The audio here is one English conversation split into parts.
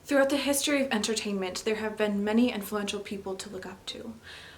Throughout the history of entertainment, there have been many influential people to look up to.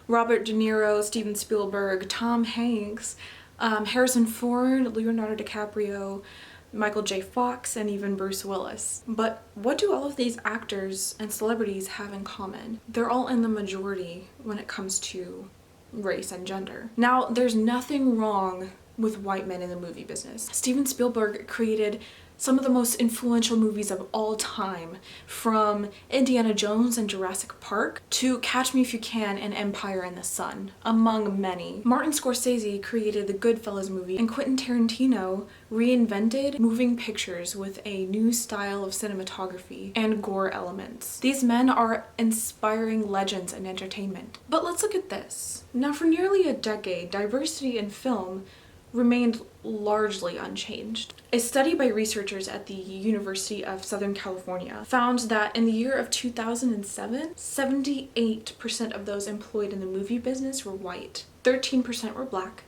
Robert De Niro, Steven Spielberg, Tom Hanks, Harrison Ford, Leonardo DiCaprio, Michael J. Fox, and even Bruce Willis. But what do all of these actors and celebrities have in common? They're all in the majority when it comes to race and gender. Now, there's nothing wrong with white men in the movie business. Steven Spielberg created some of the most influential movies of all time, from Indiana Jones and Jurassic Park to Catch Me If You Can and Empire in the Sun, among many. Martin Scorsese created the Goodfellas movie, and Quentin Tarantino reinvented moving pictures with a new style of cinematography and gore elements. These men are inspiring legends in entertainment. But let's look at this. Now, for nearly a decade, diversity in film remained largely unchanged. A study by researchers at the University of Southern California found that in the year of 2007, 78% of those employed in the movie business were white, 13% were black,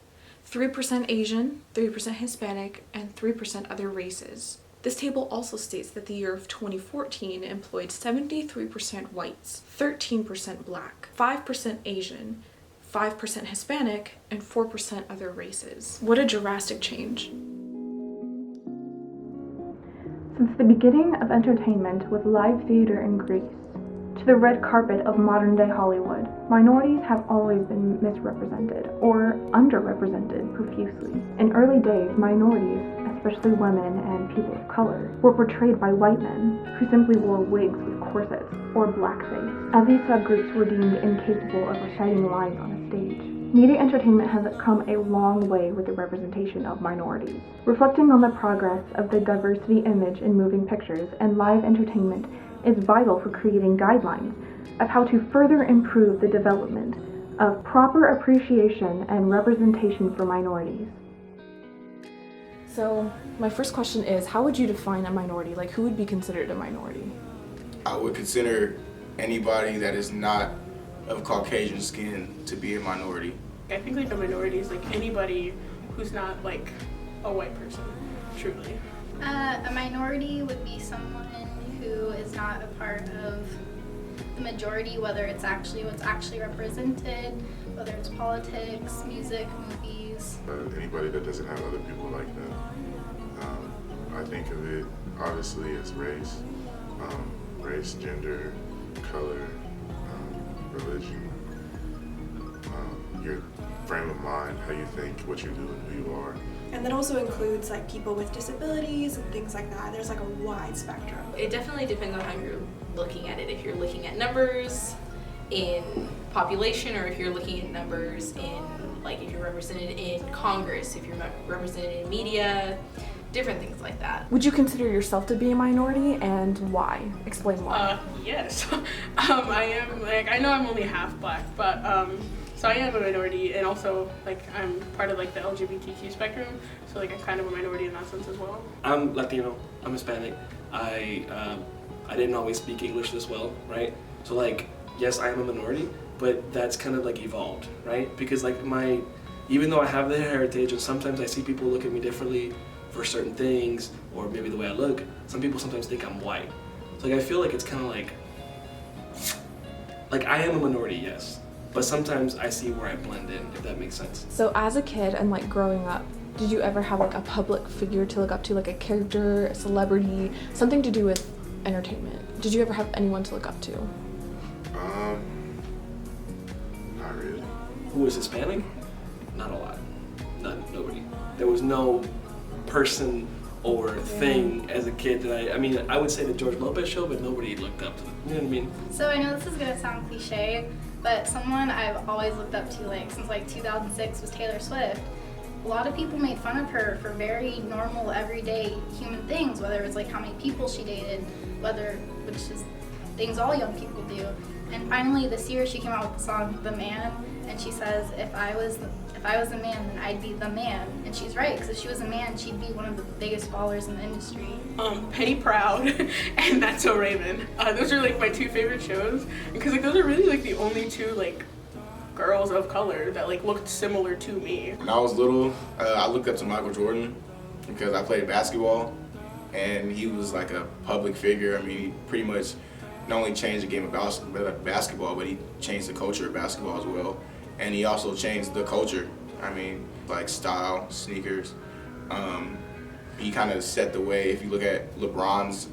3% Asian, 3% Hispanic, and 3% other races. This table also states that the year of 2014 employed 73% whites, 13% black, 5% Asian, 5% Hispanic, and 4% other races. What a drastic change. Since the beginning of entertainment with live theater in Greece to the red carpet of modern-day Hollywood, minorities have always been misrepresented or underrepresented profusely. In early days, minorities, especially women and people of color, were portrayed by white men who simply wore wigs with corsets or blackface, as these subgroups were deemed incapable of reciting lines on a stage. Media entertainment has come a long way with the representation of minorities. Reflecting on the progress of the diversity image in moving pictures and live entertainment is vital for creating guidelines of how to further improve the development of proper appreciation and representation for minorities. So, my first question is, how would you define a minority? Like, who would be considered a minority? I would consider anybody that is not of Caucasian skin to be a minority. I think like a minority is like anybody who's not like a white person, truly. A minority would be someone who is not a part of the majority, whether it's actually what's actually represented, whether it's politics, music, movies. Anybody that doesn't have other people like them. I think of it obviously as race, gender, color, religion, your frame of mind, how you think, what you do, and who you are. And that also includes like people with disabilities and things like that. There's like a wide spectrum. It definitely depends on how you're looking at it. If you're looking at numbers in population, or if you're looking at numbers in, like, if you're represented in Congress, if you're represented in media, different things like that. Would you consider yourself to be a minority, and why? Explain why. Yes. I am, like, I know I'm only half black, but so I am a minority, and also like I'm part of like the LGBTQ spectrum, so like I'm kind of a minority in that sense as well. I'm Latino, I'm Hispanic. I didn't always speak English this well, right? So like, yes, I am a minority, but that's kind of like evolved, right? Because like even though I have the heritage, and sometimes I see people look at me differently for certain things, or maybe the way I look, some people sometimes think I'm white. So like I feel like it's kind of like I am a minority, yes, but sometimes I see where I blend in, if that makes sense. So as a kid and like growing up, did you ever have like a public figure to look up to, like a character, a celebrity, something to do with entertainment? Did you ever have anyone to look up to? Not really. Who was Hispanic? Not a lot. Nobody. There was no person or thing as a kid that I would say the George Lopez show, but nobody looked up to them. You know what I mean? So I know this is gonna sound cliche, but someone I've always looked up to, like since like 2006, was Taylor Swift. A lot of people made fun of her for very normal, everyday human things, whether it was like how many people she dated, which is things all young people do. And finally this year she came out with the song The Man, and she says, if I was a man, then I'd be the man. And she's right, because if she was a man, she'd be one of the biggest ballers in the industry. Penny Proud and That's So Raven. Those are like my two favorite shows, because like those are really like the only two like girls of color that like looked similar to me. When I was little, I looked up to Michael Jordan because I played basketball. and he was like a public figure. I mean, he pretty much not only changed the game of basketball, but he changed the culture of basketball as well. And he also changed the culture. I mean, like style, sneakers. He kind of set the way. If you look at LeBron's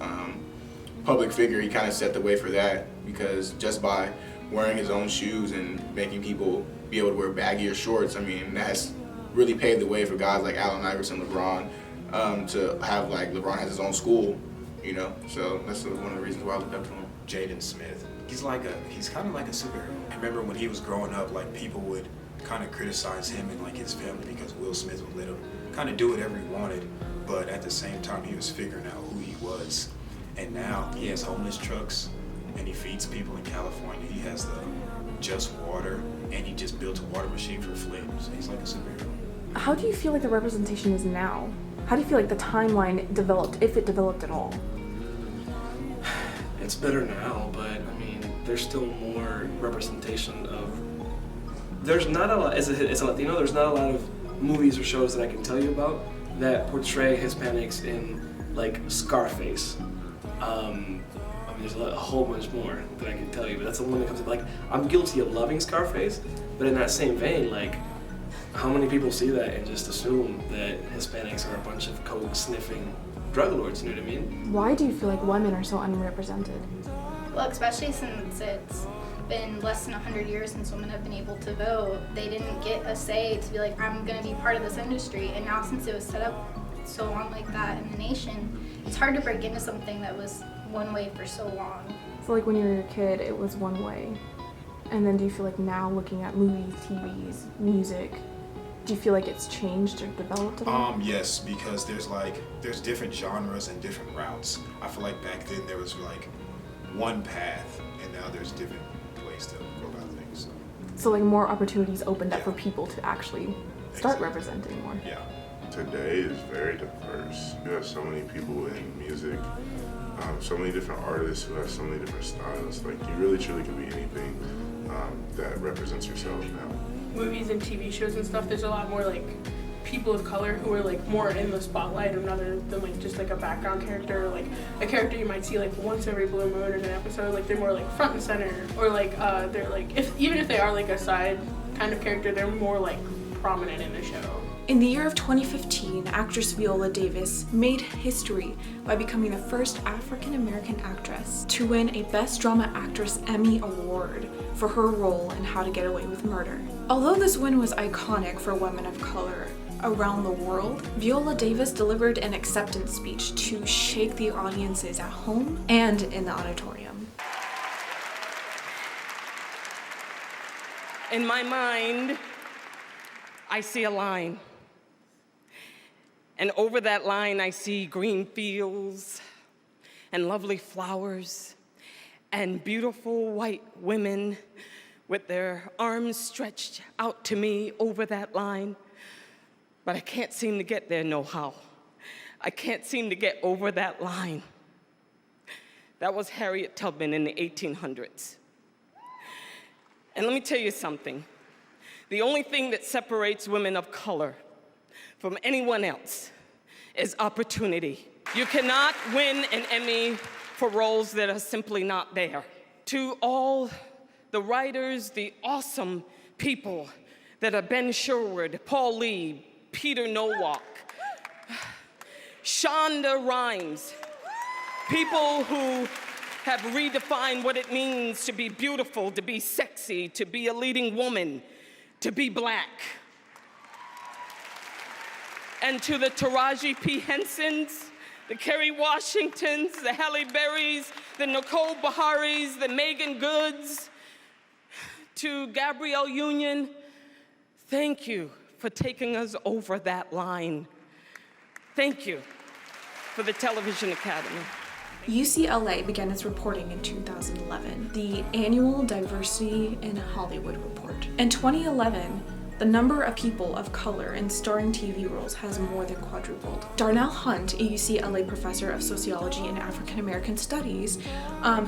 public figure, he kind of set the way for that, because just by wearing his own shoes and making people be able to wear baggier shorts, I mean, that's really paved the way for guys like Allen Iverson, LeBron, to have, like, LeBron has his own school, you know, so that's one of the reasons why I looked up to him. Jaden Smith. He's kind of like a superhero. I remember when he was growing up, like, people would kind of criticize him and like his family because Will Smith would let him kind of do whatever he wanted, but at the same time he was figuring out who he was. And now he has homeless trucks and he feeds people in California. He has the Just Water, and he just built a water machine for flames. He's like a superhero. How do you feel like the representation is now? How do you feel like the timeline developed, if it developed at all? It's better now, but I mean, there's still more representation of. There's not a lot, as a Latino, there's not a lot of movies or shows that I can tell you about that portray Hispanics in, like, Scarface. I mean, there's a whole bunch more that I can tell you, but that's the one that comes to, like, I'm guilty of loving Scarface, but in that same vein, like, how many people see that and just assume that Hispanics are a bunch of coke-sniffing drug lords, you know what I mean? Why do you feel like women are so unrepresented? Well, especially since it's been less than 100 years since women have been able to vote, they didn't get a say to be like, I'm gonna be part of this industry. And now since it was set up so long like that in the nation, it's hard to break into something that was one way for so long. So like when you were a kid, it was one way. And then do you feel like now looking at movies, TVs, music, do you feel like it's changed or developed at all? Yes, because there's different genres and different routes. I feel like back then there was like one path, and now there's different ways to go about things. So like more opportunities opened up Yeah. for people to actually start Exactly. representing more. Yeah. Today is very diverse. You have so many people in music, so many different artists who have so many different styles. Like, you really truly can be anything that represents yourself now. Movies and TV shows and stuff, there's a lot more like people of color who are like more in the spotlight rather than like just like a background character, or like a character you might see like once every blue moon in an episode. Like they're more like front and center, or like they're like, even if they are like a side kind of character, they're more like prominent in the show. In the year of 2015, actress Viola Davis made history by becoming the first African-American actress to win a Best Drama Actress Emmy Award for her role in How to Get Away with Murder. Although this win was iconic for women of color around the world, Viola Davis delivered an acceptance speech to shake the audiences at home and in the auditorium. In my mind, I see a line. And over that line, I see green fields and lovely flowers and beautiful white women with their arms stretched out to me over that line. But I can't seem to get there no how. I can't seem to get over that line. That was Harriet Tubman in the 1800s. And let me tell you something. The only thing that separates women of color from anyone else is opportunity. You cannot win an Emmy for roles that are simply not there. To all the writers, the awesome people that are Ben Sherwood, Paul Lee, Peter Nowak, Shonda Rhimes, people who have redefined what it means to be beautiful, to be sexy, to be a leading woman, to be black. And to the Taraji P. Hensons, the Kerry Washingtons, the Halle Berrys, the Nicole Beharies, the Megan Goods, to Gabrielle Union, thank you for taking us over that line. Thank you for the Television Academy. UCLA began its reporting in 2011, the annual Diversity in Hollywood report. In 2011, the number of people of color in starring TV roles has more than quadrupled. Darnell Hunt, a UCLA professor of sociology and African American studies,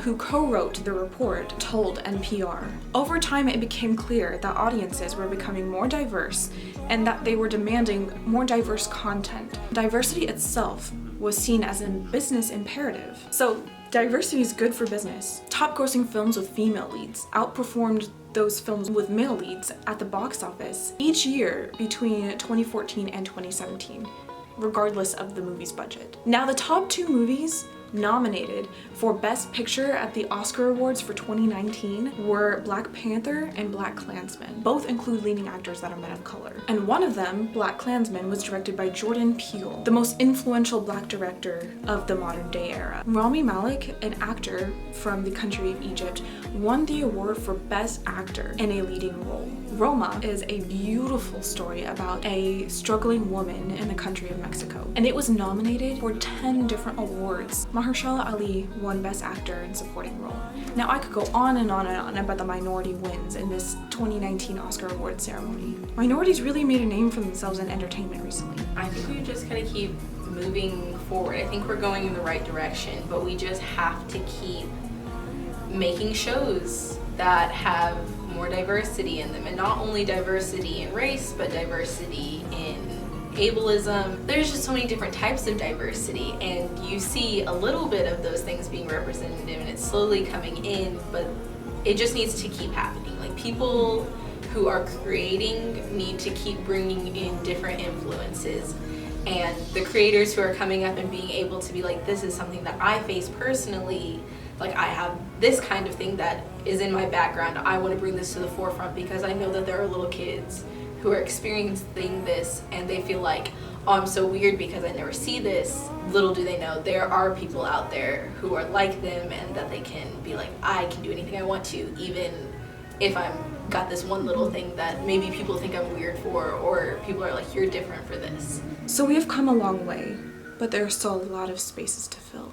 who co-wrote the report, told NPR, "Over time, it became clear that audiences were becoming more diverse and that they were demanding more diverse content. Diversity itself was seen as a business imperative. So diversity is good for business. Top grossing films with female leads outperformed those films with male leads at the box office each year between 2014 and 2017, regardless of the movie's budget. Now, the top 2 movies nominated for Best Picture at the Oscar Awards for 2019 were Black Panther and Black Klansman. Both include leading actors that are men of color. And one of them, Black Klansman, was directed by Jordan Peele, the most influential black director of the modern day era. Rami Malek, an actor from the country of Egypt, won the award for Best Actor in a leading role. Roma is a beautiful story about a struggling woman in the country of Mexico, and it was nominated for 10 different awards. Mahershala Ali won Best Actor in Supporting Role. Now, I could go on and on and on about the minority wins in this 2019 Oscar Awards ceremony. Minorities really made a name for themselves in entertainment recently. I think we just gotta keep moving forward. I think we're going in the right direction, but we just have to keep making shows that have more diversity in them, and not only diversity in race, but diversity in ableism. There's just so many different types of diversity, and you see a little bit of those things being represented, and it's slowly coming in, but it just needs to keep happening. Like, people who are creating need to keep bringing in different influences, and the creators who are coming up and being able to be like, this is something that I face personally, like I have this kind of thing that is in my background, I want to bring this to the forefront because I know that there are little kids who are experiencing this and they feel like, oh, I'm so weird because I never see this. Little do they know there are people out there who are like them, and that they can be like, I can do anything I want to, even if I'm got this one little thing that maybe people think I'm weird for, or people are like, you're different for this. So we have come a long way, but there are still a lot of spaces to fill.